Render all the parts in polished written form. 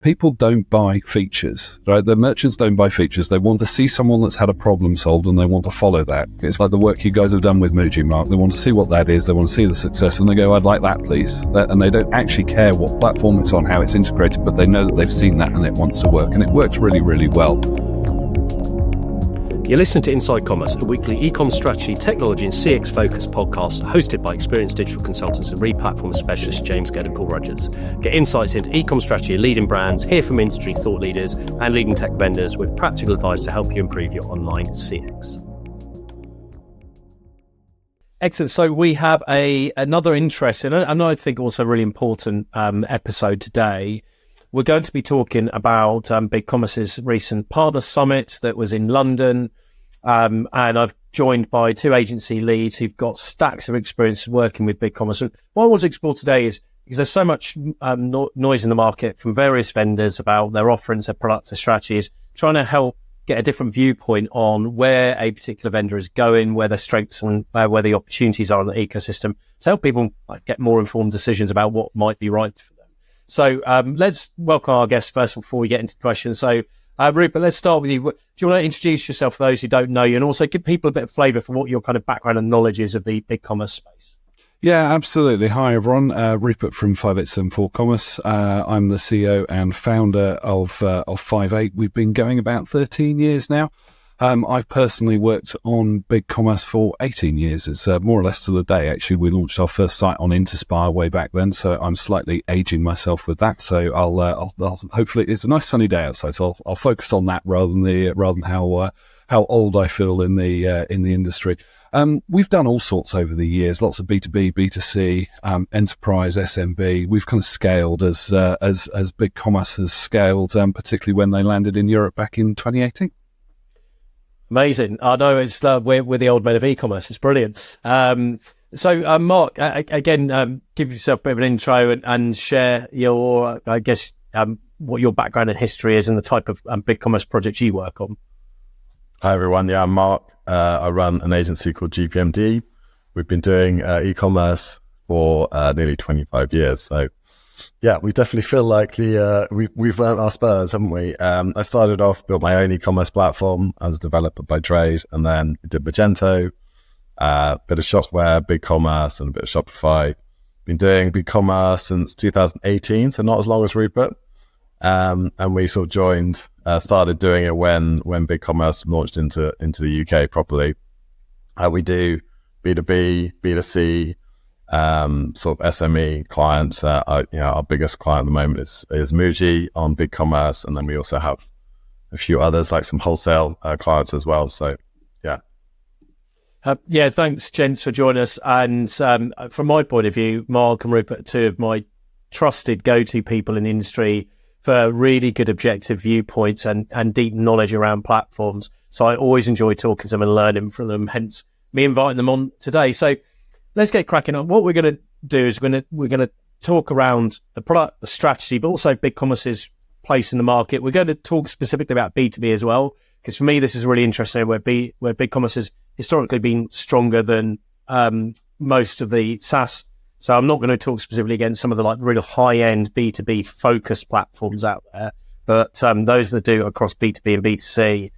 people don't buy features, right? The merchants don't buy features. They want to see someone that's had a problem solved and they want to follow that. It's like the work you guys have done with Muji, Mark. They want to see what that is. They want to see the success and they go, I'd like that, please. And they don't actually care what platform it's on, how it's integrated, but they know that they've seen that and it wants to work. And it works really, really well. You're listening to Inside Commerce, a weekly e-commerce strategy, technology and CX-focused podcast hosted by experienced digital consultants and re-platform specialists James Gurd and Paul Rogers. Get insights into e-commerce strategy and leading brands, hear from industry thought leaders and leading tech vendors with practical advice to help you improve your online CX. Excellent. So we have another interesting and I think also really important episode today. We're going to be talking about BigCommerce's recent Partner Summit that was in London. And I've joined by two agency leads who've got stacks of experience working with BigCommerce. So what I want to explore today is because there's so much noise in the market from various vendors about their offerings, their products, their strategies, trying to help get a different viewpoint on where a particular vendor is going, where their strengths and where the opportunities are in the ecosystem to help people get more informed decisions about what might be right for them. So let's welcome our guests first before we get into the questions. So Rupert, let's start with you. Do you want to introduce yourself for those who don't know you and also give people a bit of flavour for what your kind of background and knowledge is of the BigCommerce space? Yeah, absolutely. Hi, everyone. Rupert from 5874 Commerce. I'm the CEO and founder of 58. We've been going about 13 years now. I've personally worked on BigCommerce for 18 years. It's more or less to the day, actually. We launched our first site on Interspire way back then, so I'm slightly aging myself with that. So I'll hopefully, it's a nice sunny day outside, so I'll focus on that rather than how old I feel in the industry. We've done all sorts over the years, lots of B2B, B2C, enterprise, SMB. We've kind of scaled as BigCommerce has scaled, particularly when they landed in Europe back in 2018. Amazing. I know it's we're the old men of e-commerce. It's brilliant. So Mark, again, give yourself a bit of an intro and share your, I guess, what your background and history is and the type of BigCommerce projects you work on. Hi, everyone. Yeah, I'm Mark. I run an agency called GPMD. We've been doing e-commerce for nearly 25 years. So, yeah, we definitely feel like we've earned our spurs, haven't we? I started off, built my own e-commerce platform as a developer by trade, and then we did Magento, a bit of Shopware, BigCommerce, and a bit of Shopify. Been doing BigCommerce since 2018, so not as long as Rupert. And we sort of started doing it when BigCommerce launched into the UK properly. We do B2B, B2C, sort of SME clients. Our biggest client at the moment is Muji on BigCommerce, and then we also have a few others like some wholesale clients as well. So, yeah. Thanks, gents, for joining us. And from my point of view, Mark and Rupert are two of my trusted go-to people in the industry for really good objective viewpoints and deep knowledge around platforms. So I always enjoy talking to them and learning from them, hence me inviting them on today. So let's get cracking on. What we're going to do is we're going to talk around the product, the strategy, but also BigCommerce's place in the market. We're going to talk specifically about B2B as well, because for me, this is really interesting where BigCommerce has historically been stronger than most of the SaaS. So I'm not going to talk specifically against some of the real high-end B2B focused platforms out there, but those that do across B2B and B2C.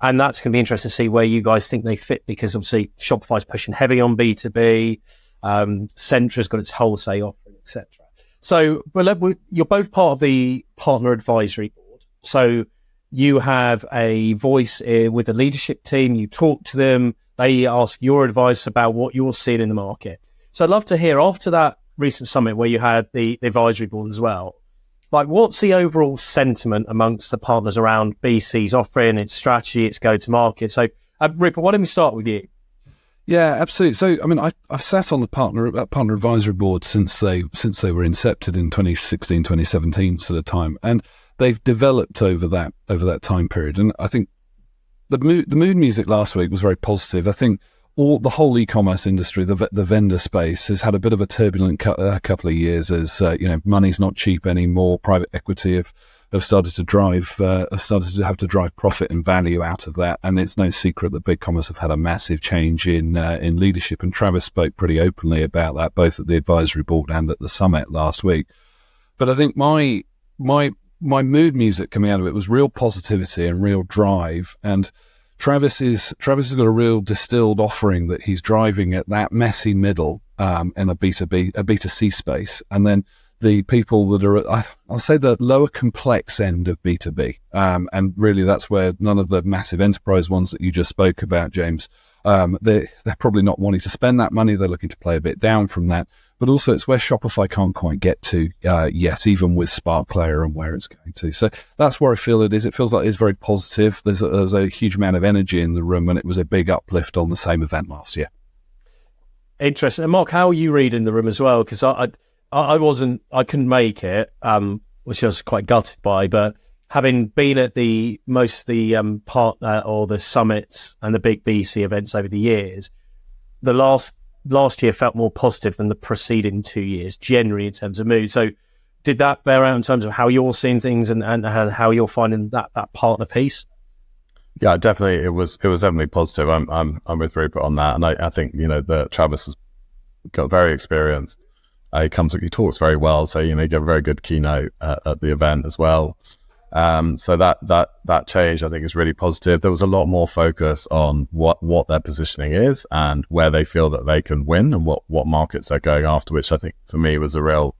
And that's going to be interesting to see where you guys think they fit, because obviously Shopify's pushing heavy on B2B, Centra's got its wholesale offering, etc. So you're both part of the Partner Advisory Board. So you have a voice with the leadership team, you talk to them, they ask your advice about what you're seeing in the market. So I'd love to hear, after that recent summit where you had the advisory board as well, what's the overall sentiment amongst the partners around BC's offering, its strategy, its go-to-market? So, Rupert, why don't we start with you? Yeah, absolutely. So, I mean, I've sat on the partner advisory board since they were incepted in 2016, 2017 sort of time, and they've developed over that time period. And I think the mood music last week was very positive. I think the whole e-commerce industry, the vendor space, has had a bit of a turbulent couple of years as money's not cheap anymore. Private equity have started to have to drive profit and value out of that, and it's no secret that BigCommerce have had a massive change in leadership. And Travis spoke pretty openly about that, both at the advisory board and at the summit last week. But I think my my mood music coming out of it was real positivity and real drive. And Travis has got a real distilled offering that he's driving at that messy middle in a B2C space. And then the people that are, I'll say, the lower complex end of B2B. And really that's where none of the massive enterprise ones that you just spoke about, James, they're probably not wanting to spend that money. They're looking to play a bit down from that. But also it's where Shopify can't quite get to yet, even with SparkLayer and where it's going to. So that's where I feel it is. It feels like it's very positive. There's a huge amount of energy in the room, and it was a big uplift on the same event last year. Interesting. And Mark, how are you reading the room as well? Because I couldn't make it, which I was quite gutted by, but having been at most of the partner or the summits and the big BC events over the years, the last year felt more positive than the preceding 2 years, generally in terms of mood. So did that bear out in terms of how you're seeing things and how you're finding that partner piece? Yeah, definitely. It was definitely positive. I'm with Rupert on that. And I think, the Travis has got very experienced. He talks very well. So, you get a very good keynote at the event as well. So that change, I think, is really positive. There was a lot more focus on what their positioning is and where they feel that they can win and what markets they're going after, which I think for me was that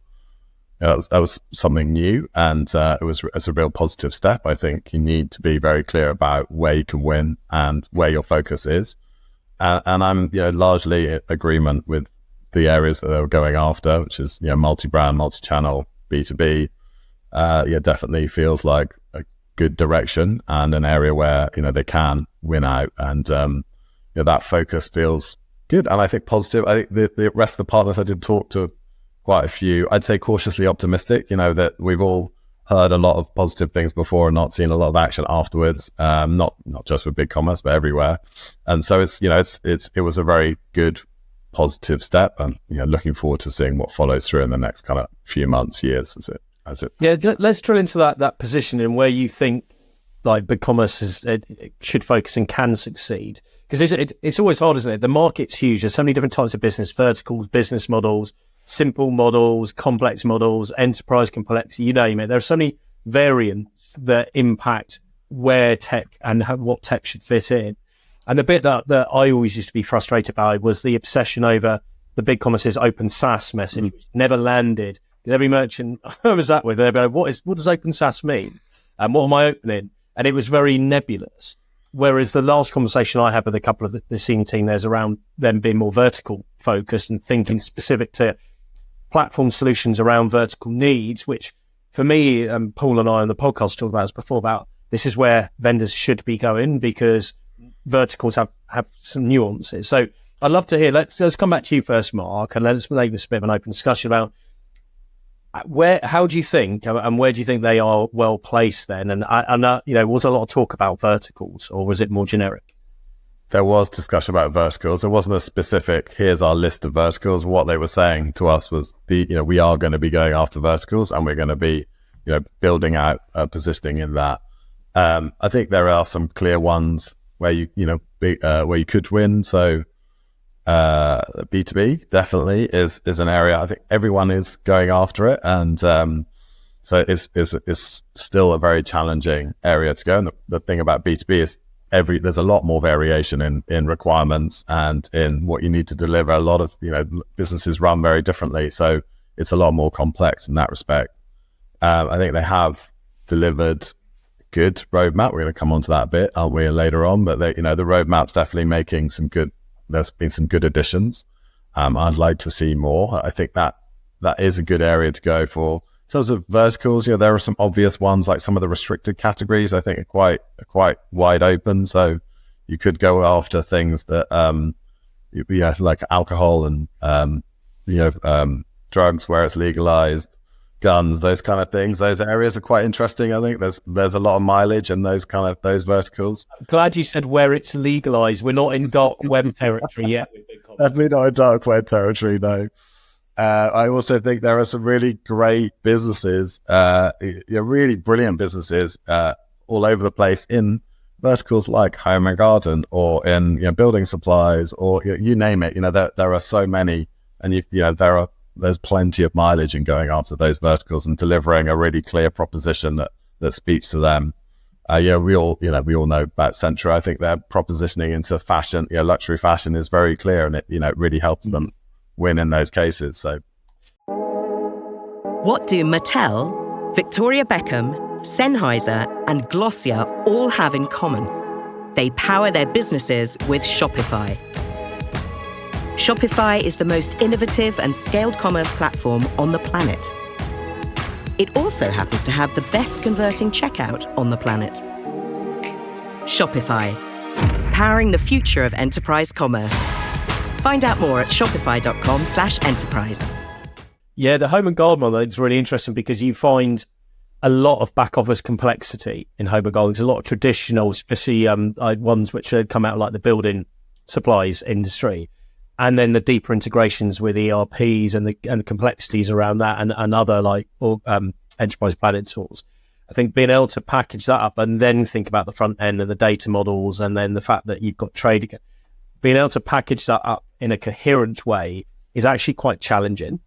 was something new, and it's a real positive step. I think you need to be very clear about where you can win and where your focus is. And I'm largely in agreement with the areas that they were going after, which is multi-brand, multi-channel, B2B. Definitely feels like a good direction and an area where, they can win out, and, that focus feels good. And I think positive. I think the rest of the partners, I did talk to quite a few, I'd say cautiously optimistic, that we've all heard a lot of positive things before and not seen a lot of action afterwards. Not just with BigCommerce, but everywhere. And so it was a very good positive step, and, looking forward to seeing what follows through in the next kind of few months, years as it. Yeah, let's drill into that position and where you think like BigCommerce should focus and can succeed. Because it's always hard, isn't it? The market's huge. There's so many different types of business, verticals, business models, simple models, complex models, enterprise complexity, you name it. There are so many variants that impact where tech and what tech should fit in. And the bit that I always used to be frustrated by was the obsession over the BigCommerce's open SaaS message, which never landed. Because every merchant I was at with, they'd be like, what does open SaaS mean? And what am I opening? And it was very nebulous. Whereas the last conversation I had with a couple of the senior team, there's around them being more vertical focused and thinking specific to platform solutions around vertical needs, which for me, Paul and I on the podcast talked about this before, about this is where vendors should be going, because verticals have some nuances. So I'd love to hear, let's come back to you first, Mark, and let's make this a bit of an open discussion about how do you think, and where do you think they are well placed then? And was a lot of talk about verticals, or was it more generic? There was discussion about verticals. There wasn't a specific, here's our list of verticals. What they were saying to us was we are going to be going after verticals, and we're going to be, building out positioning in that. I think there are some clear ones where where you could win. So, B2B definitely is an area. I think everyone is going after it, and so it's still a very challenging area to go. And the thing about B2B is there's a lot more variation in requirements and in what you need to deliver. A lot of businesses run very differently, so it's a lot more complex in that respect. I think they have delivered good roadmap. We're going to come on to that a bit, aren't we, later on? But the roadmap's definitely making some good. There's been some good additions. I'd like to see more. I think that is a good area to go for. In terms of verticals, there are some obvious ones, like some of the restricted categories, I think are quite wide open. So you could go after things that, like alcohol and, drugs where it's legalized, guns, those kind of things. Those areas are quite interesting. I think there's a lot of mileage in those verticals. I'm glad you said where it's legalized. We're not in dark web territory yet. Definitely not in dark web territory, no. I also think there are some really great businesses, really brilliant businesses all over the place in verticals like home and garden, or in building supplies, or you name it. There are so many, and there are there's plenty of mileage in going after those verticals and delivering a really clear proposition that speaks to them. We all know about Centra. I think their propositioning into fashion, luxury fashion, is very clear, and it really helps them win in those cases. So, what do Mattel, Victoria Beckham, Sennheiser, and Glossier all have in common? They power their businesses with Shopify. Shopify is the most innovative and scaled commerce platform on the planet. It also happens to have the best converting checkout on the planet. Shopify, powering the future of enterprise commerce. Find out more at shopify.com/enterprise. Yeah, the home and garden model is really interesting because you find a lot of back office complexity in home and garden. There's a lot of traditional, especially ones which had come out of like the building supplies industry, and then the deeper integrations with ERPs and the complexities around that and other enterprise planning tools. I think being able to package that up and then think about the front end and the data models, and then the fact that you've got trading, being able to package that up in a coherent way is actually quite challenging.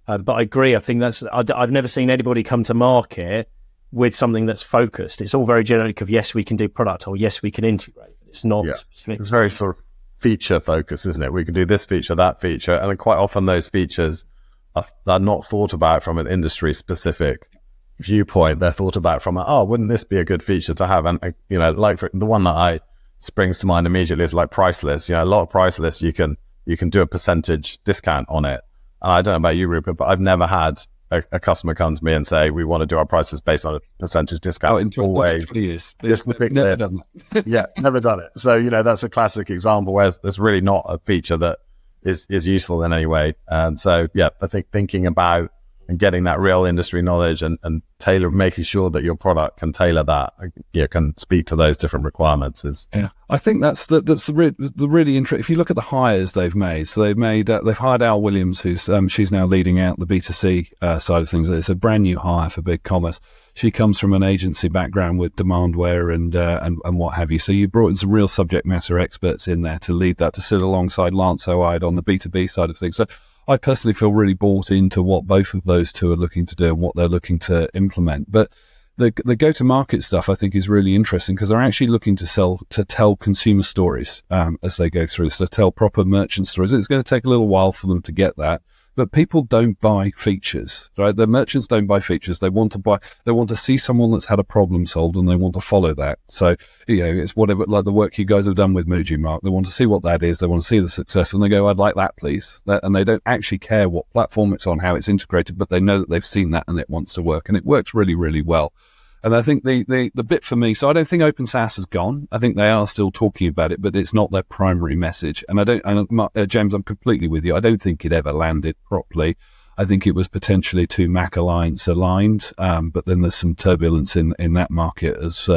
But I agree. I think I've never seen anybody come to market with something that's focused. It's all very generic of, yes, we can do product, or yes, we can integrate. It's not specific. It's very sort of feature focused, isn't it? We can do this feature, that feature. And then quite often those features are not thought about from an industry specific viewpoint. They're thought about from, wouldn't this be a good feature to have? And, like the one that springs to mind immediately is like price lists. A lot of price lists, you can do a percentage discount on it. And I don't know about you, Rupert, but I've never had a customer come to me and say, we want to do our prices based on a percentage discount. In 20 years. Never done that. Yeah, never done it. So, that's a classic example where there's really not a feature that is useful in any way. And so, I think thinking about and getting that real industry knowledge and making sure that your product can tailor that, can speak to those different requirements is. Yeah, I think that's the really interesting. If you look at the hires they've made, so they've hired Al Williams, who's she's now leading out the B2C side of things. It's a brand new hire for BigCommerce. She comes from an agency background with Demandware and what have you. So you brought in some real subject matter experts in there to lead that, to sit alongside Lance O'Ide on the B2B side of things. So I personally feel really bought into what both of those two are looking to do and what they're looking to implement. But the go-to-market stuff I think is really interesting because they're actually looking to tell consumer stories as they go through. So tell proper merchant stories. It's going to take a little while for them to get that. But people don't buy features, right? The merchants don't buy features. They want to see someone that's had a problem solved and they want to follow that. So, it's whatever, like the work you guys have done with Muji, Mark. They want to see what that is. They want to see the success and they go, I'd like that, please. And they don't actually care what platform it's on, how it's integrated, but they know that they've seen that and it wants to work. And it works really, really well. And I think the bit for me, so I don't think open SaaS has gone. I think they are still talking about it, but it's not their primary message. And James, I'm completely with you. I don't think it ever landed properly. I think it was potentially too Mac Alliance aligned, but then there's some turbulence in that market as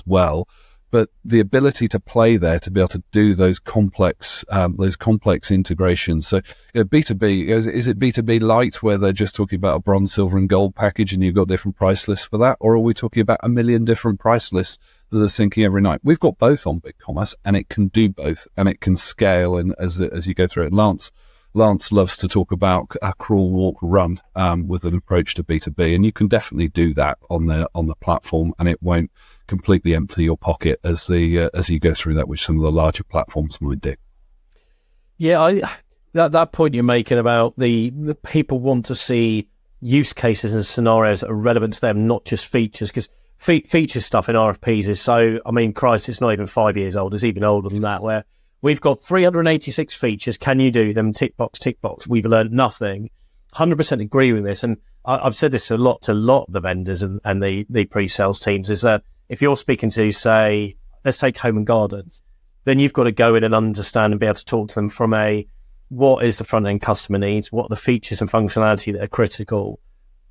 well. But the ability to play there, to be able to do those complex integrations. So B2B, is it B2B light where they're just talking about a bronze, silver and gold package and you've got different price lists for that? Or are we talking about a million different price lists that are syncing every night? We've got both on BigCommerce and it can do both and it can scale. And as you go through it, Lance loves to talk about a crawl, walk, run with an approach to B2B. And you can definitely do that on the platform and it won't completely empty your pocket as you go through that, which some of the larger platforms might do. Yeah, that point you're making about the people want to see use cases and scenarios that are relevant to them, not just features, because feature stuff in RFPs is so, Christ, it's not even 5 years old, it's even older than that, where we've got 386 features, can you do them? Tick box, we've learned nothing. 100% agree with this, and I've said this a lot of the vendors and the pre-sales teams, is that if you're speaking to, say, let's take home and garden, then you've got to go in and understand and be able to talk to them from what is the front-end customer needs, what are the features and functionality that are critical,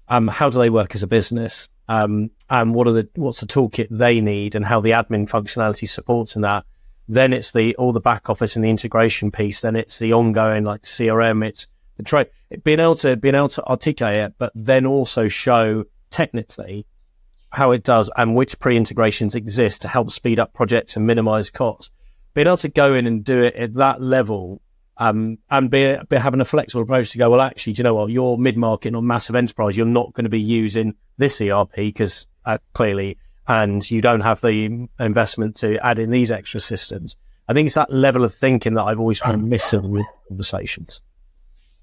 how do they work as a business, and what's the toolkit they need and how the admin functionality supports in that. Then it's all the back office and the integration piece. Then it's the ongoing like CRM, it's the trade, being able to articulate it, but then also show technically how it does and which pre-integrations exist to help speed up projects and minimize costs. Being able to go in and do it at that level and be having a flexible approach to go, well, actually, do you know what? You're mid-market or massive enterprise. You're not going to be using this ERP because clearly, and you don't have the investment to add in these extra systems. I think it's that level of thinking that I've always found missing with conversations.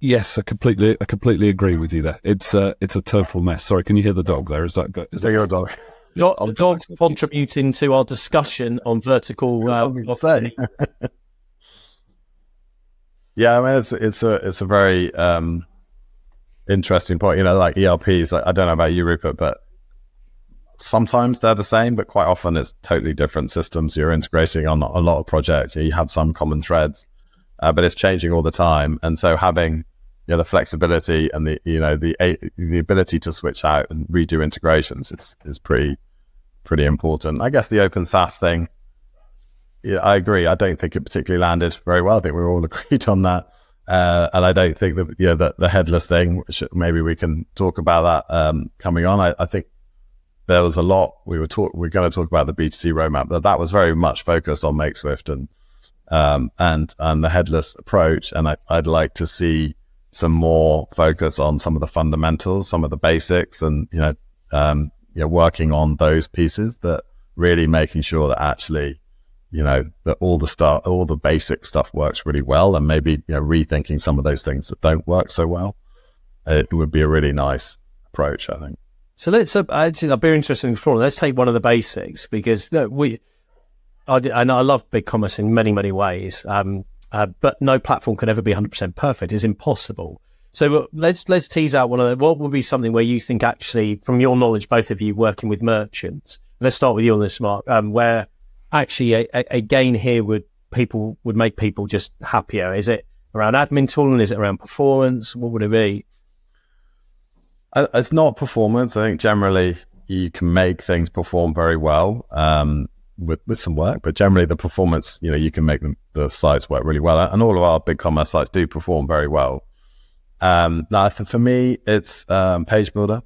Yes, I completely agree with you there. It's a total mess. Sorry, can you hear the dog there? Is that your dog? The dog's contributing to our discussion on vertical. Yeah, I mean, it's a very interesting point. You know, like ERPs. Like, I don't know about you, Rupert, but sometimes they're the same, but quite often it's totally different systems. You're integrating on a lot of projects. You have some common threads, but it's changing all the time. And so having the flexibility and the ability to switch out and redo integrations is pretty important. I guess the open SaaS thing. Yeah, I agree. I don't think it particularly landed very well. I think we're all agreed on that. And I don't think that the headless thing, which maybe we can talk about that coming on. I think there was a lot we're going to talk about the B2C roadmap, but that was very much focused on Makeswift and the headless approach. And I'd like to see some more focus on some of the fundamentals, some of the basics, and working on those pieces, that really making sure that actually that all the basic stuff works really well, and maybe rethinking some of those things that don't work so well. It would be a really nice approach, I think. So I'd be interested in exploring. Let's take one of the basics, because I love BigCommerce in many, many ways. But no platform can ever be 100% perfect. It's impossible. So let's tease out one of the, what would be something where you think, actually, from your knowledge, both of you working with merchants, let's start with you on this, Mark, where actually a gain here would make people just happier. Is it around admin tooling? Is it around performance? What would it be? It's not performance. I think generally you can make things perform very well with some work, but generally the performance, you can make the sites work really well. And all of our BigCommerce sites do perform very well. Now, for me, it's Page Builder.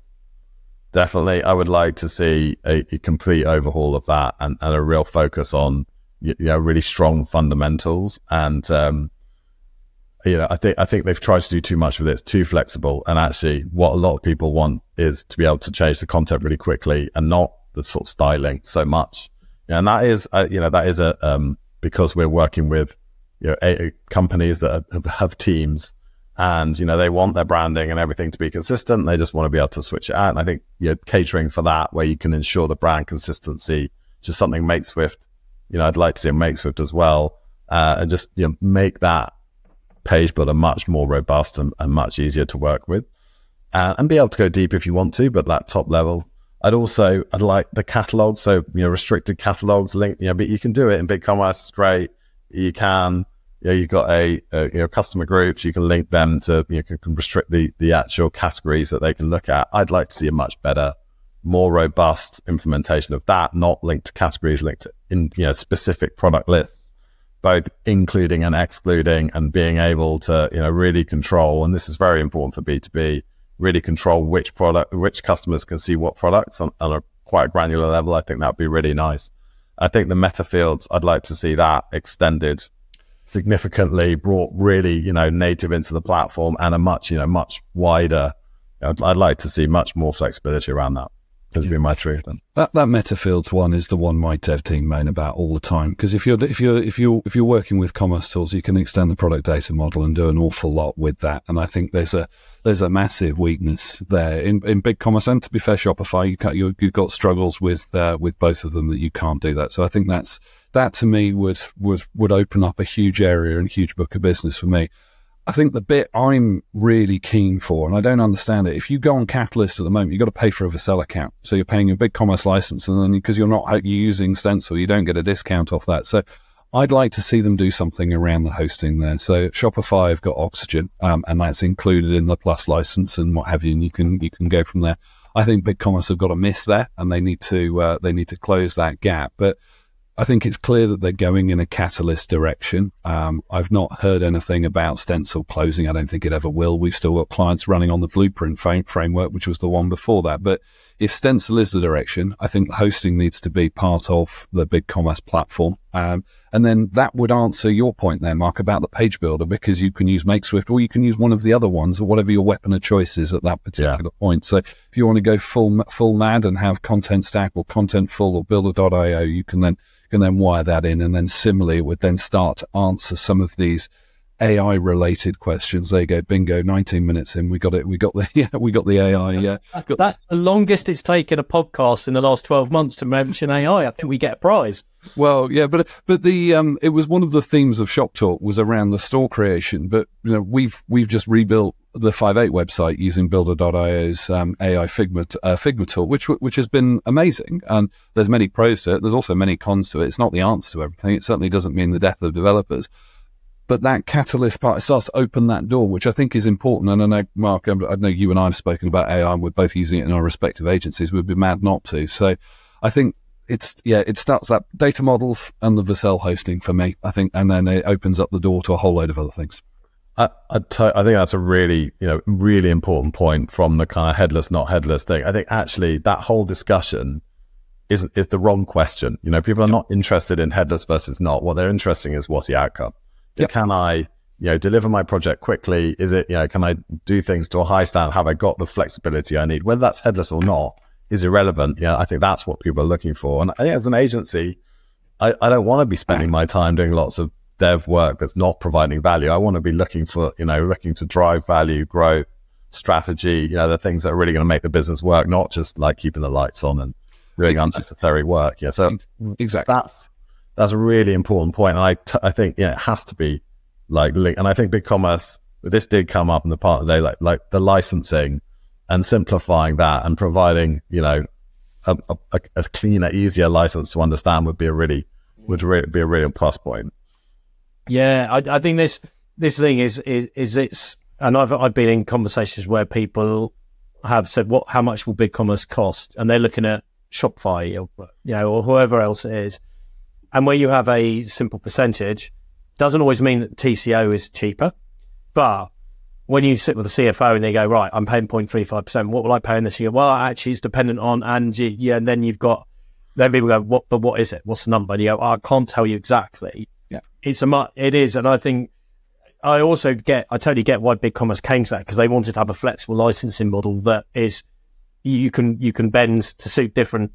Definitely, I would like to see a complete overhaul of that and a real focus on really strong fundamentals. And I think they've tried to do too much with it. It's too flexible. And actually, what a lot of people want is to be able to change the content really quickly and not the sort of styling so much. And that is because we're working with companies that have teams. And, they want their branding and everything to be consistent. They just want to be able to switch it out. And I think, catering for that, where you can ensure the brand consistency, just something Makeswift, I'd like to see Makeswift as well. And just, make that Page Builder much more robust and much easier to work with. And be able to go deep if you want to, but that top level. I'd like the catalog. So, restricted catalogs linked, but you can do it in BigCommerce. It's great. You can. You've got customer groups. You can link them to, you can restrict the actual categories that they can look at. I'd like to see a much better, more robust implementation of that, not linked to categories, linked to specific product lists, both including and excluding, and being able to really control. And this is very important for B2B. Really control which customers can see what products on a quite granular level. I think that would be really nice. I think the meta fields, I'd like to see that extended significantly, brought really, native into the platform, and a much wider. I'd like to see much more flexibility around that. That'd be my truth. That MetaFields one is the one my dev team moan about all the time, because if you're working with commerce tools, you can extend the product data model and do an awful lot with that. And I think there's a massive weakness there in BigCommerce, and to be fair, Shopify, you've got struggles with both of them, that you can't do that. So I think that to me would open up a huge area and a huge book of business for me. I think the bit I'm really keen for, and I don't understand it, if you go on Catalyst at the moment, you've got to pay for a Vercel account. So you're paying your BigCommerce license, and then because you're using Stencil, you don't get a discount off that. So I'd like to see them do something around the hosting there. So Shopify have got Oxygen, and that's included in the Plus license and what have you, and you can go from there. I think BigCommerce have got a miss there, and they need to close that gap. But I think it's clear that they're going in a Catalyst direction. I've not heard anything about Stencil closing. I don't think it ever will. We've still got clients running on the Blueprint framework, which was the one before that. But if Stencil is the direction, I think hosting needs to be part of the BigCommerce platform. And then that would answer your point there, Mark, about the page builder, because you can use Makeswift or you can use one of the other ones, or whatever your weapon of choice is at that particular point. So if you want to go full mad and have Content Stack or Contentful or Builder.io, you can then wire that in, and then similarly it would then start to answer some of these AI related questions. There you go, bingo, 19 minutes in, we got it. We got the AI. Yeah, that's the longest it's taken a podcast in the last 12 months to mention AI. I think we get a prize. Well, yeah, but the it was one of the themes of Shop Talk was around the store creation. But we've just rebuilt the 5.8 website using Builder.io's AI Figma tool, which has been amazing. And there's many pros to it. There's also many cons to it. It's not the answer to everything. It certainly doesn't mean the death of developers. But that Catalyst part, it starts to open that door, which I think is important. And I know, Mark, I know you and I have spoken about AI, and we're both using it in our respective agencies. We'd be mad not to. So I think it starts that data models and the Vercel hosting for me, I think, and then it opens up the door to a whole load of other things. I think that's a really, really important point from the kind of headless, not headless thing. I think actually that whole discussion is the wrong question. People are not interested in headless versus not. What they're interested in is what's the outcome. Yep. Can I, deliver my project quickly? Is it, can I do things to a high standard? Have I got the flexibility I need? Whether that's headless or not is irrelevant. I think that's what people are looking for. And I think as an agency, I don't want to be spending my time doing lots of dev work that's not providing value. I want to be looking to drive value, growth, strategy, the things that are really going to make the business work, not just like keeping the lights on and doing unnecessary work. Yeah. So exactly. That's a really important point. And I think, it has to be like linked. And I think BigCommerce, this did come up in the part of the day, like the licensing and simplifying that and providing, a cleaner, easier license to understand would be a really plus point. Yeah. I think this thing is it's, and I've been in conversations where people have said, how much will BigCommerce cost? And they're looking at Shopify or whoever else it is. And where you have a simple percentage, doesn't always mean that the TCO is cheaper. But when you sit with a CFO and they go, right, I'm paying 0.35%, what will I pay in this year? Well, actually, it's dependent on, and then then people go, what is it? What's the number? And you go, I can't tell you exactly. Yeah, it is. And I think I totally get why BigCommerce came to that, because they wanted to have a flexible licensing model that is, you can bend to suit different,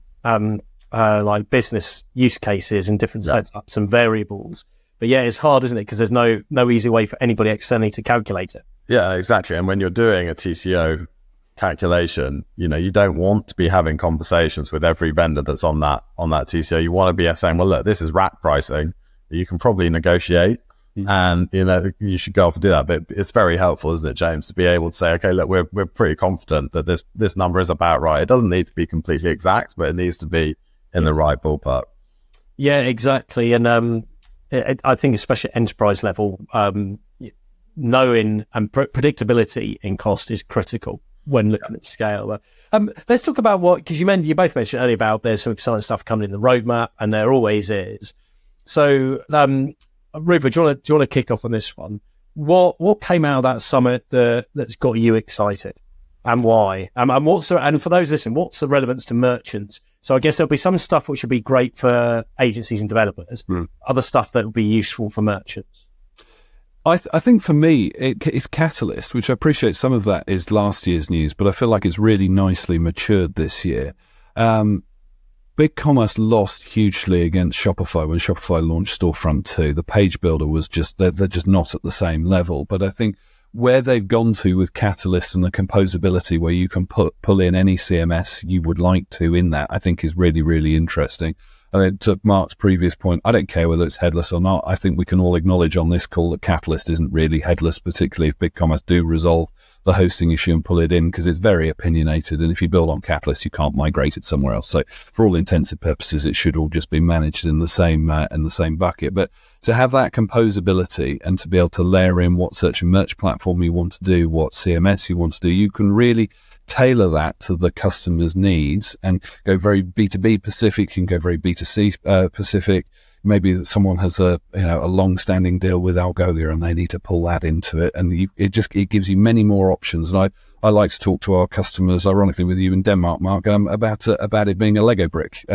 like business use cases and different setups and variables. But yeah, it's hard, isn't it? Because there's no easy way for anybody externally to calculate it. Yeah, exactly. And when you're doing a TCO calculation, you don't want to be having conversations with every vendor that's on that TCO. You want to be saying, well, look, this is rack pricing. You can probably negotiate, and you should go off and do that. But it's very helpful, isn't it, James, to be able to say, okay, look, we're pretty confident that this number is about right. It doesn't need to be completely exact, but it needs to be in the right ballpark. Yeah, exactly. And I think especially at enterprise level, knowing and predictability in cost is critical when looking at scale. Let's talk about because you both mentioned earlier about there's some exciting stuff coming in the roadmap, and there always is. So, Rupert, do you want to kick off on this one? What came out of that summit that's got you excited, and why? And for those listening, what's the relevance to merchants? So I guess there'll be some stuff which would be great for agencies and developers, other stuff that would be useful for merchants. I think for me, it's Catalyst, which I appreciate some of that is last year's news, but I feel like it's really nicely matured this year. BigCommerce lost hugely against Shopify when Shopify launched Storefront 2. The page builder was they're just not at the same level. But I think where they've gone to with Catalyst and the composability, where you can pull in any CMS you would like to in that, I think is really, really interesting. And then to Mark's previous point, I don't care whether it's headless or not. I think we can all acknowledge on this call that Catalyst isn't really headless, particularly if BigCommerce do resolve the hosting issue and pull it in, because it's very opinionated. And if you build on Catalyst, you can't migrate it somewhere else. So for all intents and purposes, it should all just be managed in the same bucket. But to have that composability and to be able to layer in what search and merch platform you want to do, what CMS you want to do, you can really tailor that to the customer's needs and go very B2B specific, you can go very B2C specific. Maybe someone has a long-standing deal with Algolia and they need to pull that into it, and it gives you many more options. And I like to talk to our customers, ironically with you in Denmark, Mark, about it being a Lego brick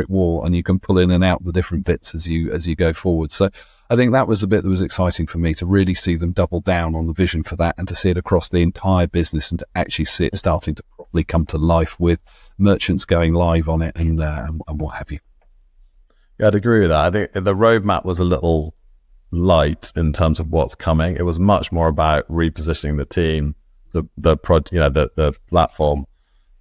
wall, and you can pull in and out the different bits as you go forward. So I think that was the bit that was exciting for me, to really see them double down on the vision for that and to see it across the entire business and to actually see it starting to properly come to life with merchants going live on it and what have you. Yeah, I'd agree with that. I think the roadmap was a little light in terms of what's coming. It was much more about repositioning the team, the platform,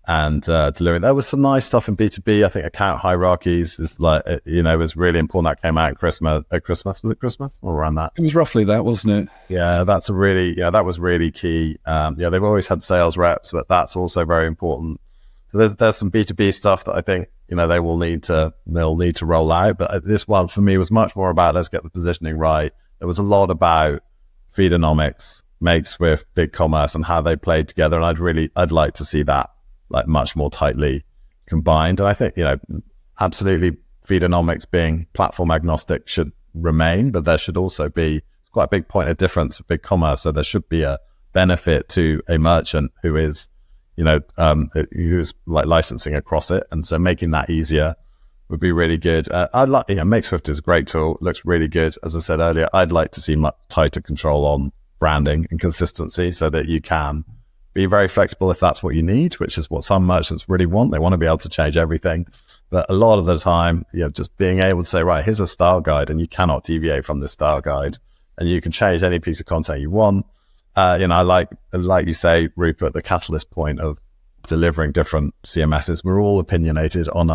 and delivering. There was some nice stuff in B2B. I think account hierarchies is was really important. That came out at Christmas. Was it Christmas or around that? It was roughly that, wasn't it? Yeah, that was really key. They've always had sales reps, but that's also very important. So there's some B2B stuff that I think they'll need to roll out. But this one for me was much more about, let's get the positioning right. There was a lot about Feedonomics, Makeswift, BigCommerce, and how they played together. And I'd like to see that like much more tightly combined. And I think absolutely Feedonomics being platform agnostic should remain, but there should also be, it's quite a big point of difference for BigCommerce. So there should be a benefit to a merchant who is who's like licensing across it, and so making that easier would be really good. I like, Makeswift is a great tool, looks really good. As I said earlier, I'd like to see much tighter control on branding and consistency, so that you can be very flexible if that's what you need, which is what some merchants really want. They want to be able to change everything, but a lot of the time, just being able to say, right, here's a style guide, and you cannot deviate from this style guide, and you can change any piece of content you want. I like you say, Rupert, the catalyst point of delivering different CMSs. We're all opinionated on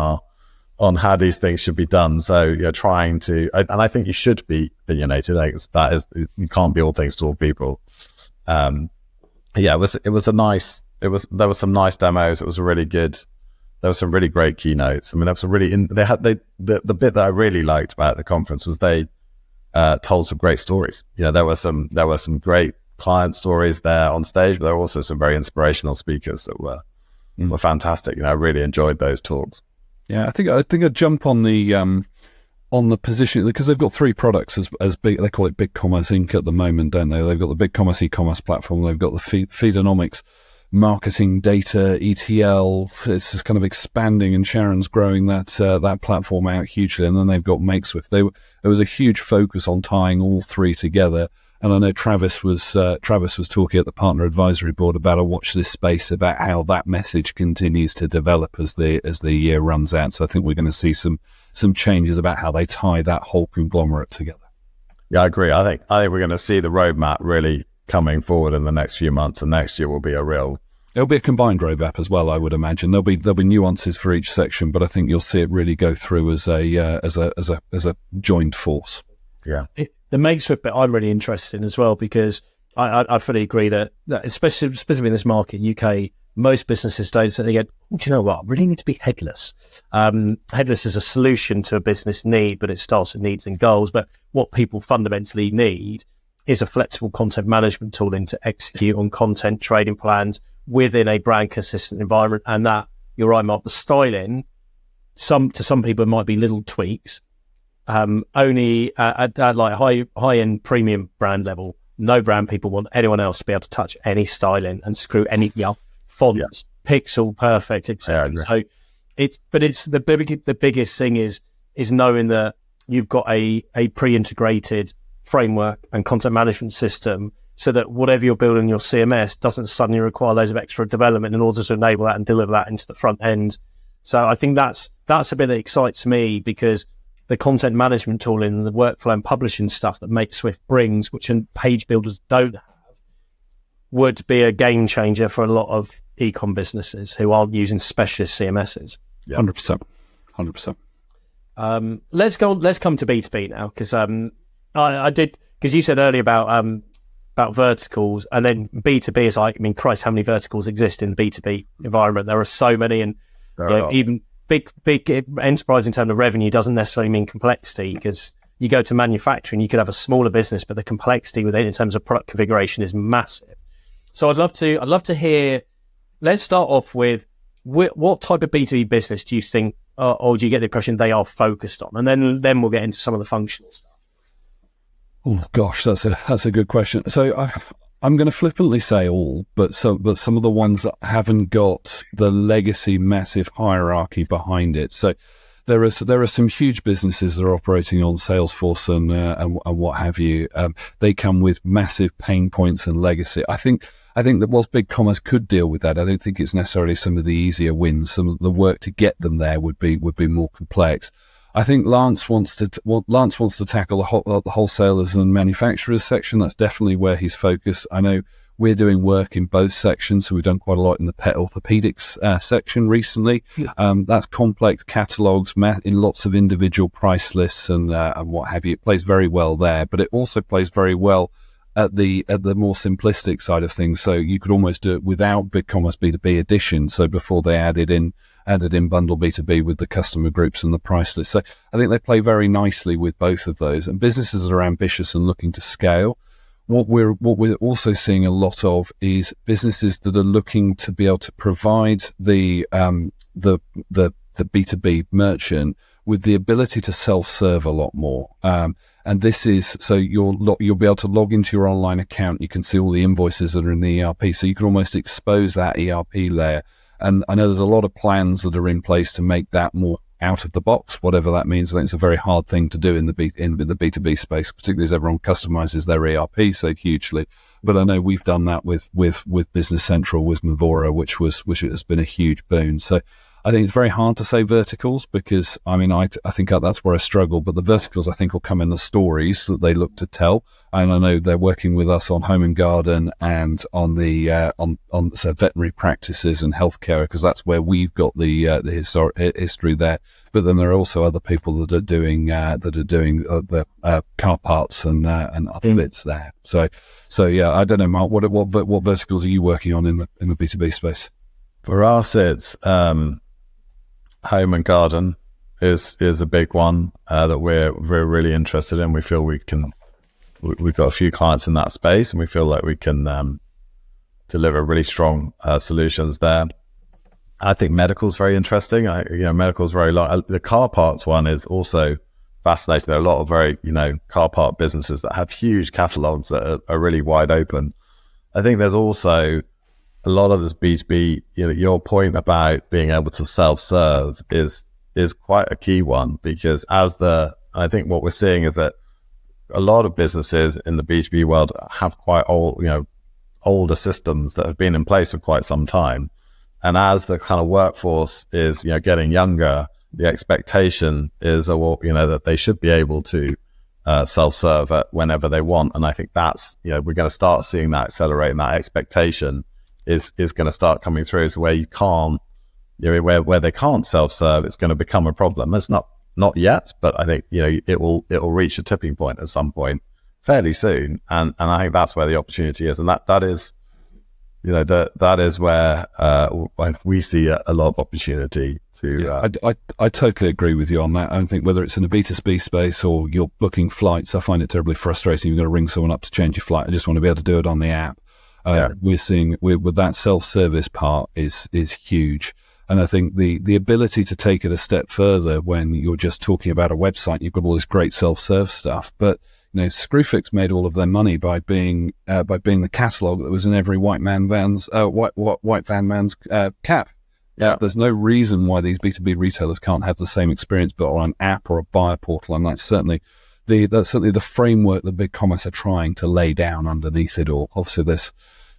how these things should be done. So you're trying to, and I think you should be opinionated. You can't be all things to all people. There were some nice demos. It was really good. There were some really great keynotes. I mean, there was some really, the bit that I really liked about the conference was they told some great stories. There were some great client stories there on stage, but there were also some very inspirational speakers that were fantastic. I really enjoyed those talks. Yeah, I think I'd jump on the position, because they've got three products as big. They call it BigCommerce Inc. at the moment, don't they? They've got the BigCommerce e-commerce platform. They've got the Feedonomics marketing data ETL. It's just kind of expanding, and Sharon's growing that platform out hugely. And then they've got Makeswift. There was a huge focus on tying all three together. And I know Travis was talking at the Partner Advisory Board about a watch this space, about how that message continues to develop as the year runs out. So I think we're going to see some changes about how they tie that whole conglomerate together. Yeah, I agree. I think we're going to see the roadmap really coming forward in the next few months, and next year will be it'll be a combined roadmap as well, I would imagine. There'll be nuances for each section, but I think you'll see it really go through as a joined force. Yeah. The Makeswift bit I'm really interested in as well, because I fully agree that especially in this market, UK, most businesses don't say, they go, do you know what, I really need to be headless. Headless is a solution to a business need, but it starts with needs and goals. But what people fundamentally need is a flexible content management tooling to execute on content trading plans within a brand consistent environment. And that, you're right, Mark, the styling, to some people it might be little tweaks. Only at like high-end premium brand level, no brand people want anyone else to be able to touch any styling and screw any fonts, pixel perfect, etc. So it's the biggest thing is knowing that you've got a pre-integrated framework and content management system, so that whatever you're building in your CMS doesn't suddenly require loads of extra development in order to enable that and deliver that into the front end. So I think that's a bit that excites me, because the content management tooling and the workflow and publishing stuff that Makeswift brings, which page builders don't have, would be a game changer for a lot of e-com businesses who aren't using specialist CMSs. 100%. Let's come to B2B now, because I did, because you said earlier about verticals, and then B2B is like, I mean, Christ, how many verticals exist in the B2B environment? There are so many, and even big enterprise in terms of revenue doesn't necessarily mean complexity, because you go to manufacturing, you could have a smaller business, but the complexity within in terms of product configuration is massive. So I'd love to hear let's start off with what type of B2B business do you think, or do you get the impression they are focused on? And then we'll get into some of the functional stuff. Oh gosh, that's a good question. So I'm going to flippantly say all, but some of the ones that haven't got the legacy massive hierarchy behind it. So there are some huge businesses that are operating on Salesforce and what have you. They come with massive pain points and legacy. I think that whilst BigCommerce could deal with that, I don't think it's necessarily some of the easier wins. Some of the work to get them there would be more complex. I think Lance wants to tackle the wholesalers and manufacturers section. That's definitely where he's focused. I know we're doing work in both sections, so we've done quite a lot in the pet orthopedics section recently. That's complex catalogs in lots of individual price lists and what have you. It plays very well there, but it also plays very well at the more simplistic side of things. So you could almost do it without BigCommerce B2B edition. So before they added in bundle B2B with the customer groups and the price list. So I think they play very nicely with both of those. And businesses that are ambitious and looking to scale, what we're also seeing a lot of is businesses that are looking to be able to provide the B2B merchant with the ability to self-serve a lot more. And this is, so you'll be able to log into your online account. You can see all the invoices that are in the ERP. So you can almost expose that ERP layer. And I know there's a lot of plans that are in place to make that more out of the box, whatever that means. I think it's a very hard thing to do in the B2B space, particularly as everyone customizes their ERP so hugely. But I know we've done that with Business Central, with Mavora, which has been a huge boon. So I think it's very hard to say verticals because, I mean, I think that's where I struggle, but the verticals I think will come in the stories that they look to tell. And I know they're working with us on home and garden and on the, so veterinary practices and healthcare, because that's where we've got the history there. But then there are also other people that are doing the car parts and other bits there. So yeah, I don't know, Mark, what verticals are you working on in the B2B space? For us, it's, home and garden is a big one that we're really interested in. We feel we've got a few clients in that space, and we feel like we can deliver really strong solutions there. I think medical's very interesting. Medical's very long. The car parts one is also fascinating. There are a lot of very car part businesses that have huge catalogs that are really wide open. I think there's also a lot of this B2B, your point about being able to self-serve is quite a key one, because I think what we're seeing is that a lot of businesses in the B2B world have quite older systems that have been in place for quite some time. And as the kind of workforce is, getting younger, the expectation is, that they should be able to self-serve whenever they want. And I think that's, we're going to start seeing that accelerate, and that expectation is going to start coming through. So where you can't, where they can't self-serve, it's going to become a problem. It's not yet, but I think, it will reach a tipping point at some point fairly soon. And I think that's where the opportunity is. And that is, that is where we see a lot of opportunity to. Yeah, I totally agree with you on that. I don't think whether it's in a B2B space or you're booking flights, I find it terribly frustrating. You've got to ring someone up to change your flight. I just want to be able to do it on the app. We're seeing with that self-service part is huge. And I think the ability to take it a step further when you're just talking about a website, you've got all this great self-serve stuff, but Screwfix made all of their money by being the catalog that was in every white van man's cap. Yeah, there's no reason why these B2B retailers can't have the same experience, but on an app or a buyer portal, and that's certainly the framework that BigCommerce are trying to lay down underneath it all. Obviously,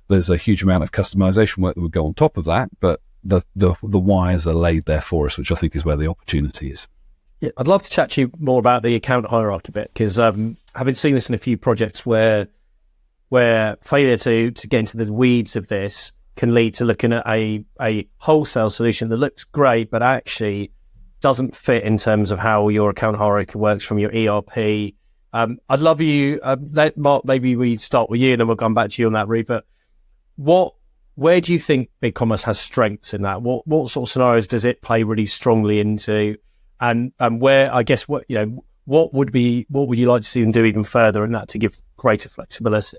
there's a huge amount of customization work that would go on top of that, but the wires are laid there for us, which I think is where the opportunity is. Yeah, I'd love to chat to you more about the account hierarchy bit, because having seen this in a few projects where failure to get into the weeds of this can lead to looking at a wholesale solution that looks great, but actually doesn't fit in terms of how your account hierarchy works from your ERP. I'd love you, Mark, maybe we start with you and then we'll come back to you on that, Rupert. Where do you think BigCommerce has strengths in that? What sort of scenarios does it play really strongly into? And where, I guess, what would you like to see them do even further in that to give greater flexibility?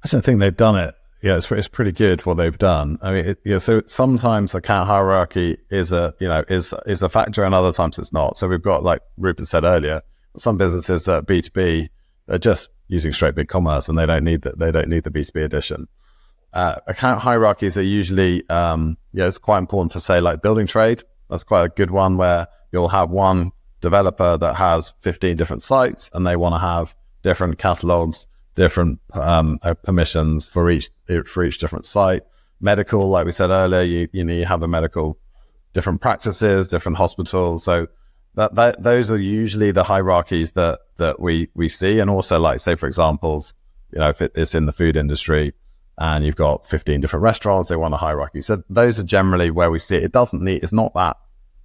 I don't think they've done it, it's pretty good what they've done. I mean, so sometimes account hierarchy is a factor, and other times it's not. So we've got, like Rupert said earlier, some businesses that B2B are just using straight BigCommerce, and they don't need the B2B edition. Account hierarchies are usually, it's quite important for, say, like building trade. That's quite a good one, where you'll have one developer that has 15 different sites, and they want to have different catalogs, different permissions for each different site. Medical, like we said earlier, you have a medical, different practices, different hospitals. So those are usually the hierarchies that we see. And also, like, say, for examples, if it's in the food industry and you've got 15 different restaurants, they want a hierarchy. So those are generally where we see it. It's not that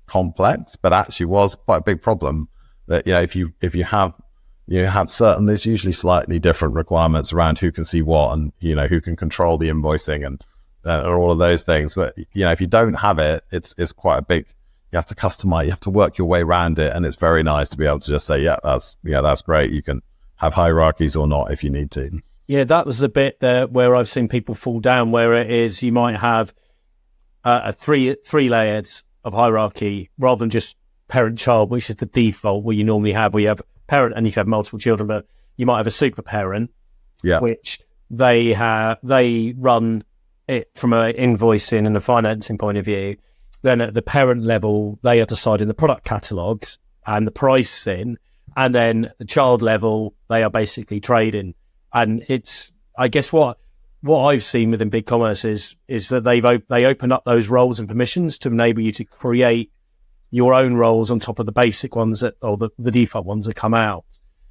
complex, but actually was quite a big problem that, if you have certain, there's usually slightly different requirements around who can see what, and, who can control the invoicing and all of those things. But, if you don't have it, it's quite a big, you have to customize, you have to work your way around it. And it's very nice to be able to just say, that's great. You can have hierarchies or not if you need to. Yeah, that was the bit there where I've seen people fall down, where it is, you might have a three layers of hierarchy rather than just parent-child, which is the default where you normally have, where you have parent and you can have multiple children, but you might have a super parent, which they run it from an invoicing and a financing point of view. Then at the parent level, they are deciding the product catalogs and the pricing, and then the child level, they are basically trading. And it's, I guess what I've seen within BigCommerce is that they open up those roles and permissions to enable you to create your own roles on top of the basic ones or the default ones that come out.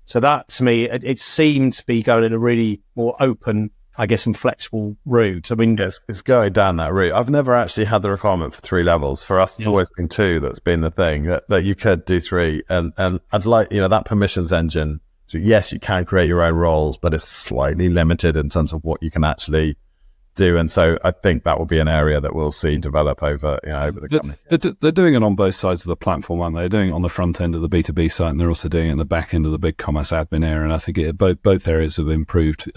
So that, to me, it seemed to be going in a really more open, I guess, and flexible route. I mean, it's going down that route. I've never actually had the requirement for 3 levels. For us, it's always been 2. That's been the thing, that you could do 3. And I'd like, that permissions engine. So yes, you can create your own roles, but it's slightly limited in terms of what you can actually do. And so I think that will be an area that we'll see develop over the coming years. They're doing it on both sides of the platform, aren't they? They're doing it on the front end of the B2B site, and they're also doing it in the back end of the BigCommerce admin area. And I think both areas have improved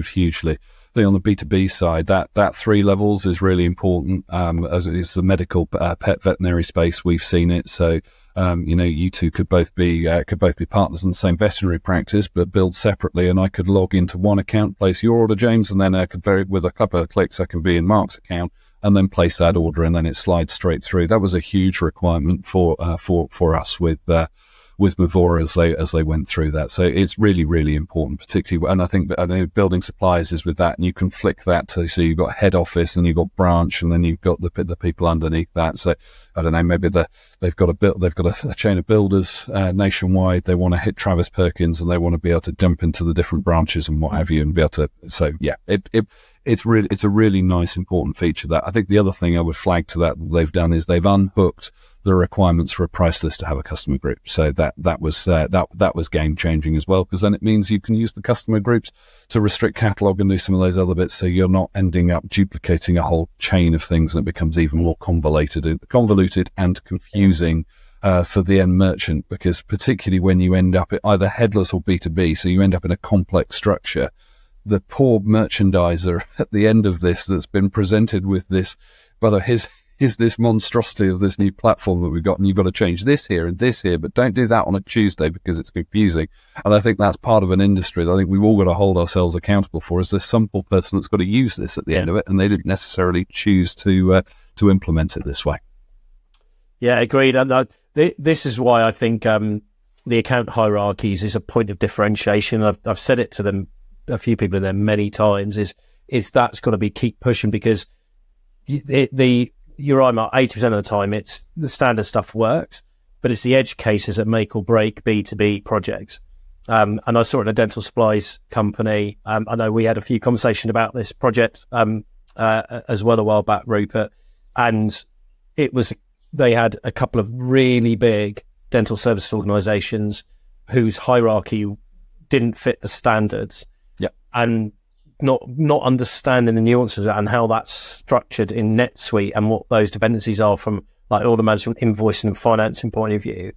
hugely. I think on the B2B side, that 3 levels is really important. As it is the medical pet veterinary space, we've seen it. So you two could both be partners in the same veterinary practice, but billed separately. And I could log into one account, place your order, James, and then with a couple of clicks, I can be in Mark's account and then place that order, and then it slides straight through. That was a huge requirement for us with Mavora as they went through that. So it's really, really important, particularly, and I know building supplies is with that, and you can flick that so you've got head office and you've got branch, and then you've got the people underneath that. So I don't know, maybe they've got a chain of builders nationwide. They want to hit Travis Perkins, and they want to be able to jump into the different branches and what have you, and be able to. So yeah, it's a really nice, important feature. That I think the other thing I would flag to that they've done is they've unhooked the requirements for a price list to have a customer group. So that was game changing as well, because then it means you can use the customer groups to restrict catalog and do some of those other bits. So you're not ending up duplicating a whole chain of things, and it becomes even more convoluted and confusing for the end merchant, because particularly when you end up at either headless or B2B, so you end up in a complex structure. The poor merchandiser at the end of this that's been presented with this, whether is this monstrosity of this new platform that we've got, and you've got to change this here and this here, but don't do that on a Tuesday because it's confusing. And I think that's part of an industry that I think we've all got to hold ourselves accountable for, is there's some poor person that's got to use this at the end of it, and they didn't necessarily choose to implement it this way. Yeah, agreed. And this is why I think the account hierarchies is a point of differentiation. I've said it to them, a few people in there many times, is that's got to be keep pushing, because you're right, Mark, 80% of the time it's the standard stuff works, but it's the edge cases that make or break B2B projects. And I saw it in a dental supplies company. I know we had a few conversations about this project as well a while back, Rupert, and they had a couple of really big dental services organizations whose hierarchy didn't fit the standards. Yeah. And not understanding the nuances and how that's structured in NetSuite and what those dependencies are from like order management, invoicing and financing point of view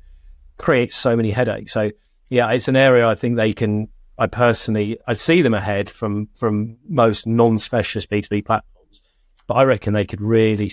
creates so many headaches. So yeah, it's an area I think they can I see them ahead from most non-specialist B2B platforms, but I reckon they could really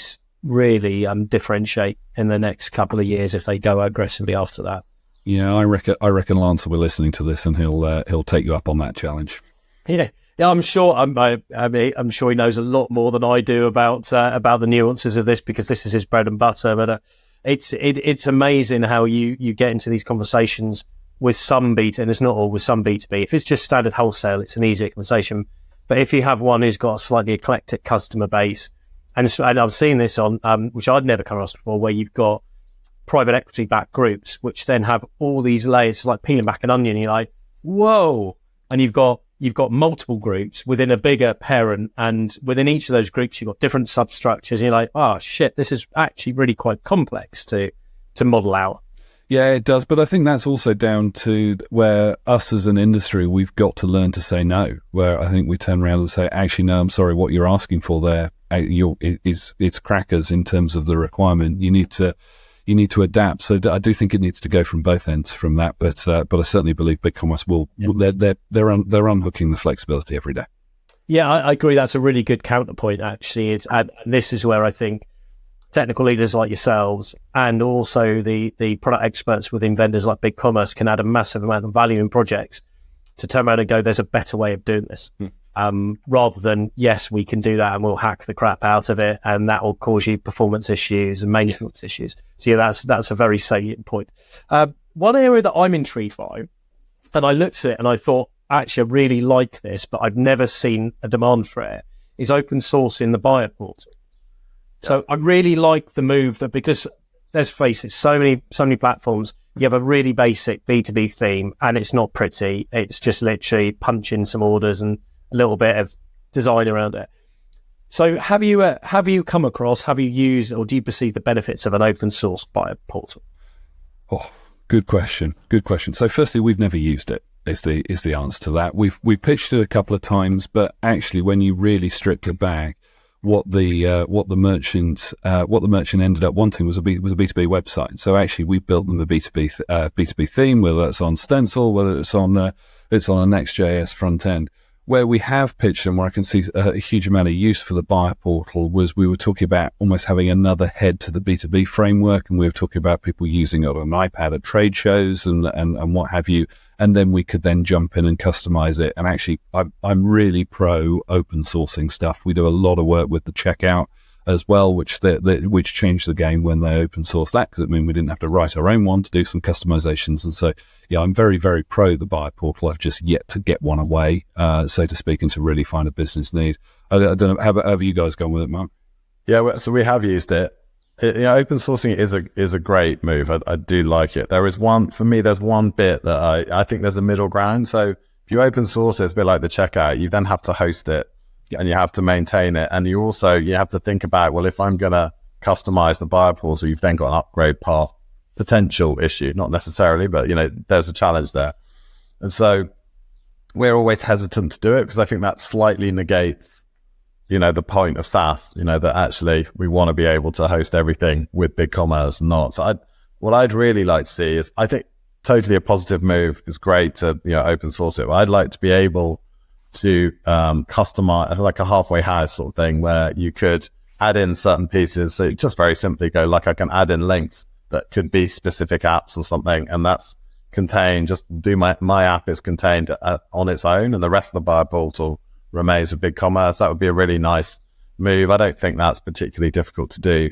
differentiate in the next couple of years if they go aggressively after that. Yeah, I reckon Lance will be listening to this and he'll take you up on that challenge. Yeah, I'm sure. I'm sure he knows a lot more than I do about the nuances of this, because this is his bread and butter. But it's amazing how you get into these conversations with some B2B, and it's not all, with some B2B. If it's just standard wholesale, it's an easier conversation. But if you have one who's got a slightly eclectic customer base, and I've seen this on, which I'd never come across before, where you've got private equity backed groups, which then have all these layers. It's like peeling back an onion. You're like, whoa. And you've got multiple groups within a bigger parent, and within each of those groups, you've got different substructures. And you're like, oh shit, this is actually really quite complex to model out. Yeah, it does. But I think that's also down to where us as an industry, we've got to learn to say no, where I think we turn around and say, actually, no, I'm sorry, what you're asking for there it's crackers in terms of the requirement. You need to adapt. So I do think it needs to go from both ends from that. But I certainly believe BigCommerce they're unhooking the flexibility every day. Yeah, I agree. That's a really good counterpoint, actually. And this is where I think technical leaders like yourselves and also the product experts within vendors like BigCommerce can add a massive amount of value in projects to turn around and go, there's a better way of doing this. Rather than, yes, we can do that and we'll hack the crap out of it, and that will cause you performance issues and maintenance issues. So yeah, that's a very salient point. One area that I'm intrigued by, and I looked at it and I thought, actually, I really like this, but I've never seen a demand for it, is open source in the buyer portal. So I really like the move that, because let's face it, so many platforms, you have a really basic B2B theme and it's not pretty. It's just literally punch in some orders and a little bit of design around it. So have you come across, have you used, or do you perceive the benefits of an open source buyer portal? Oh, good question. So firstly, we've never used it. Is the answer to that. We've pitched it a couple of times, but actually, when you really strip it back, what the merchant ended up wanting was a B2B website. So actually, we built them a B2B theme, whether that's on Stencil, whether it's on a Next.js front end. Where we have pitched and where I can see a huge amount of use for the buyer portal was we were talking about almost having another head to the B2B framework, and we were talking about people using it on an iPad at trade shows and what have you, and then we could then jump in and customize it. And actually, I'm really pro open sourcing stuff. We do a lot of work with the checkout as well, which changed the game when they open sourced that, because it meant we didn't have to write our own one to do some customizations. And so, yeah, I'm very, very pro the buyer portal. I've just yet to get one away, so to speak, and to really find a business need. I don't know, how have you guys gone with it, Mark? Yeah, so we have used it. Open sourcing is a great move. I do like it. There's one bit that I think there's a middle ground. So if you open source it, it's a bit like the checkout. You then have to host it. Yeah. And you have to maintain it. And you have to think about, well, if I'm going to customize the buyer portal, you've then got an upgrade path potential issue. Not necessarily, but, there's a challenge there. And so we're always hesitant to do it because I think that slightly negates, the point of SaaS, that actually we want to be able to host everything with BigCommerce and not. So what I'd really like to see is, I think totally a positive move. It's great to, open source it. But I'd like to be able to customize like a halfway house sort of thing where you could add in certain pieces. So just very simply go, like, I can add in links that could be specific apps or something, and that's contained, just do my app is contained on its own, and the rest of the buyer portal remains with BigCommerce. That would be a really nice move. I don't think that's particularly difficult to do.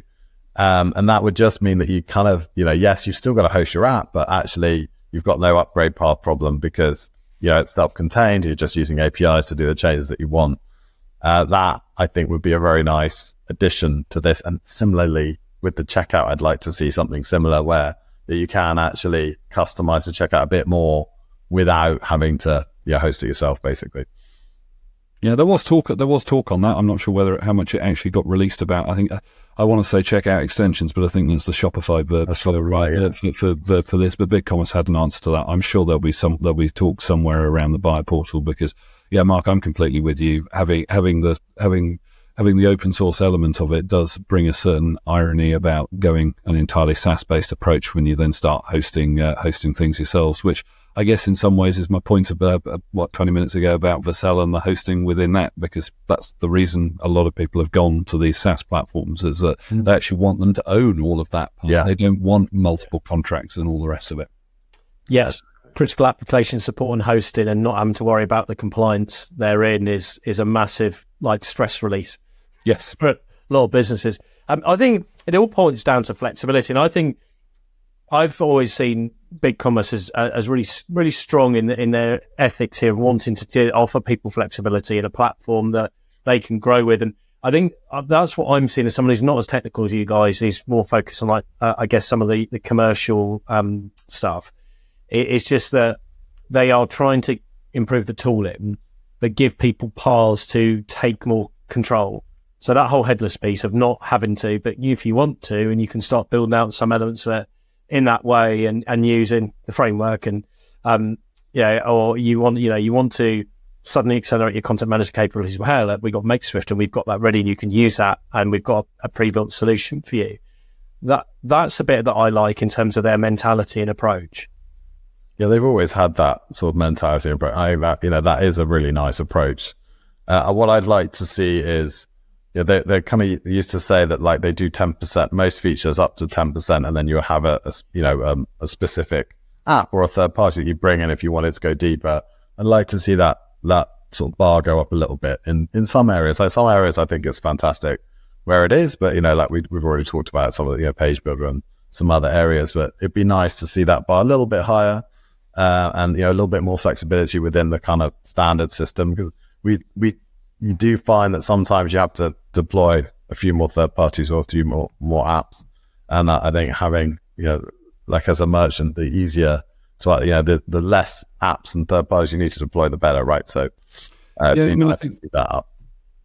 And that would just mean that you kind of, yes, you've still got to host your app, but actually you've got no upgrade path problem because it's self-contained. You're just using APIs to do the changes that you want. That I think would be a very nice addition to this. And similarly with the checkout, I'd like to see something similar where that you can actually customize the checkout a bit more without having to host it yourself, basically. Yeah, there was talk on that. I'm not sure how much it actually got released about. I think I want to say checkout extensions, but I think that's the Shopify verb for this. But BigCommerce had an answer to that. I'm sure there'll be talk somewhere around the buyer portal because, yeah, Mark, I'm completely with you. Having having the open source element of it does bring a certain irony about going an entirely SaaS-based approach when you then start hosting things yourselves, which I guess in some ways is my point about 20 minutes ago about Vercel and the hosting within that, because that's the reason a lot of people have gone to these SaaS platforms, is that they actually want them to own all of that part. Yeah. They don't want multiple contracts and all the rest of it. Yes. Critical application support and hosting and not having to worry about the compliance therein is a massive stress release. Yes. For a lot of businesses. I think it all points down to flexibility. And I think I've always seen BigCommerce as really, really strong in their ethics here, wanting to offer people flexibility in a platform that they can grow with. And I think that's what I'm seeing as someone who's not as technical as you guys, who's more focused on I guess some of the commercial stuff. It's just that they are trying to improve the tooling that give people paths to take more control. So that whole headless piece of not having to, but if you want to, and you can start building out some elements of it in that way and using the framework and, or you want to suddenly accelerate your content management capabilities. Well, we've got MakeSwift and we've got that ready and you can use that and we've got a pre-built solution for you. That's a bit that I like in terms of their mentality and approach. Yeah, they've always had that sort of mentality. I think that, that is a really nice approach. What I'd like to see is, they're coming, they used to say that they do 10%, most features up to 10%, and then you have a specific app or a third party that you bring in if you wanted to go deeper. I'd like to see that sort of bar go up a little bit in some areas. Some areas I think it's fantastic where it is, but we've already talked about some of the page builder and some other areas, but it'd be nice to see that bar a little bit higher. And a little bit more flexibility within the kind of standard system, because you do find that sometimes you have to deploy a few more third parties or a few more apps, and I think having as a merchant, the easier to the less apps and third parties you need to deploy, the better, right? So I think to see that up.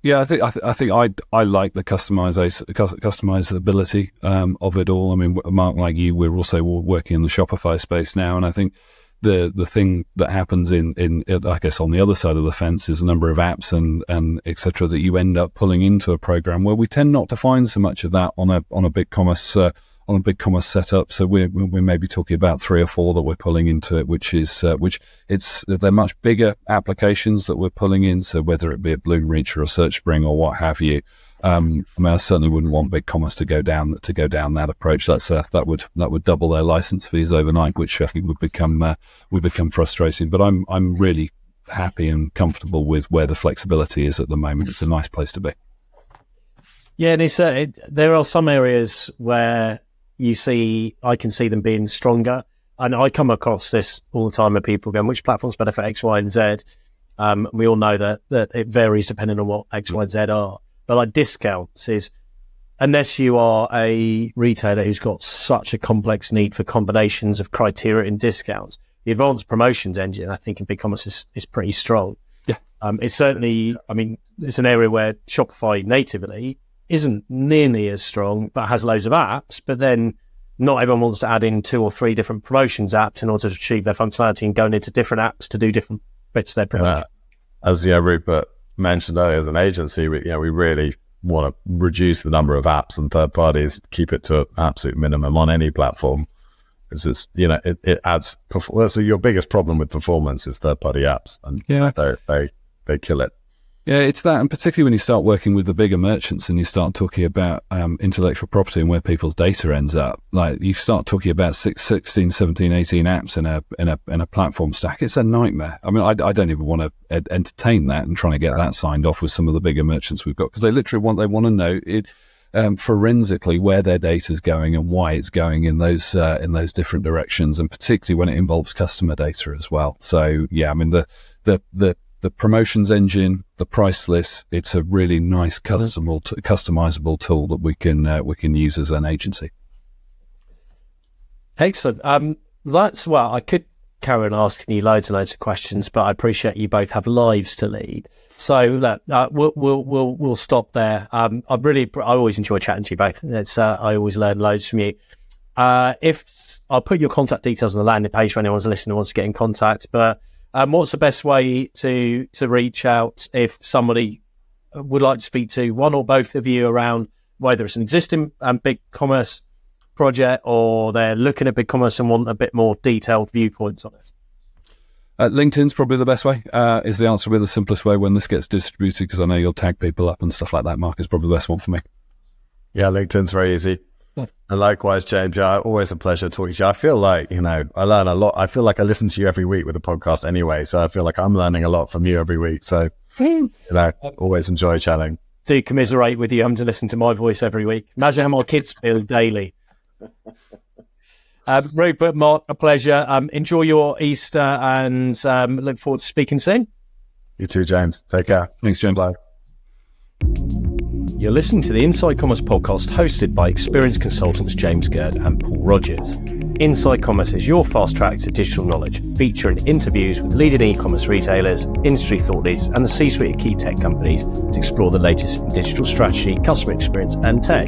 Yeah, I think I like the customizability of it all. I mean, Mark, like you, we're also working in the Shopify space now, and I think the thing that happens in I guess on the other side of the fence is a number of apps and etc. that you end up pulling into a program, where we tend not to find so much of that on a BigCommerce setup. So we're maybe talking about 3 or 4 that we're pulling into it, they're much bigger applications that we're pulling in. So whether it be a Bloomreach or a SearchSpring or what have you. I certainly wouldn't want BigCommerce to go down that approach. That would double their license fees overnight, which I think would become frustrating. But I'm really happy and comfortable with where the flexibility is at the moment. It's a nice place to be. Yeah, and there are some areas where I can see them being stronger, and I come across this all the time with people going, which platform's better for X, Y, and Z? We all know that it varies depending on what X, Y, and Z are. But discounts is, unless you are a retailer who's got such a complex need for combinations of criteria in discounts, the advanced promotions engine, I think, in BigCommerce is pretty strong. Yeah. It's certainly, it's an area where Shopify natively isn't nearly as strong, but has loads of apps. But then not everyone wants to add in 2 or 3 different promotions apps in order to achieve their functionality and going into different apps to do different bits of their promotion. As Rupert mentioned earlier, as an agency, we really want to reduce the number of apps and third parties, keep it to an absolute minimum on any platform. Because it's, it adds. So your biggest problem with performance is third party apps, and they kill it. Yeah, it's that, and particularly when you start working with the bigger merchants and you start talking about intellectual property and where people's data ends up. You start talking about 16, 17, 18 apps in a platform stack. It's a nightmare. I don't even want to entertain that and trying to get that signed off with some of the bigger merchants we've got, because they literally want to know it forensically where their data is going and why it's going in those different directions, and particularly when it involves customer data as well. So yeah, the promotions engine, the price list, it's a really nice customizable tool that we can use as an agency. Excellent. I could carry on asking you loads and loads of questions, but I appreciate you both have lives to lead. So look, we'll stop there. I always enjoy chatting to you both. I always learn loads from you. If I'll put your contact details on the landing page for anyone who's listening who wants to get in contact, but what's the best way to reach out if somebody would like to speak to one or both of you around whether it's an existing BigCommerce project or they're looking at BigCommerce and want a bit more detailed viewpoints on it. LinkedIn's probably the best way, is the answer, with the simplest way when this gets distributed, because I know you'll tag people up and stuff like that. Mark is probably the best one for me. Yeah, LinkedIn's very easy. And likewise, James, always a pleasure talking to you. I feel like, I learn a lot. I feel like I listen to you every week with the podcast anyway, so I feel like I'm learning a lot from you every week. So, always enjoy chatting. Do commiserate with you. I'm to listen to my voice every week. Imagine how my kids feel daily. Rupert, Mark, a pleasure. Enjoy your Easter and look forward to speaking soon. You too, James. Take care. Thanks, James. Bye. You're listening to the Inside Commerce podcast hosted by experienced consultants James Gurd and Paul Rogers. Inside Commerce is your fast track to digital knowledge, featuring interviews with leading e-commerce retailers, industry thought leaders, and the C-suite of key tech companies to explore the latest in digital strategy, customer experience, and tech.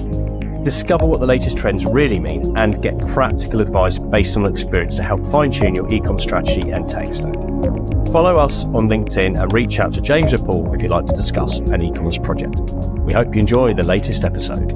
Discover what the latest trends really mean and get practical advice based on experience to help fine-tune your e-commerce strategy and tech stack. Follow us on LinkedIn and reach out to James or Paul if you'd like to discuss an e-commerce project. We hope you enjoy the latest episode.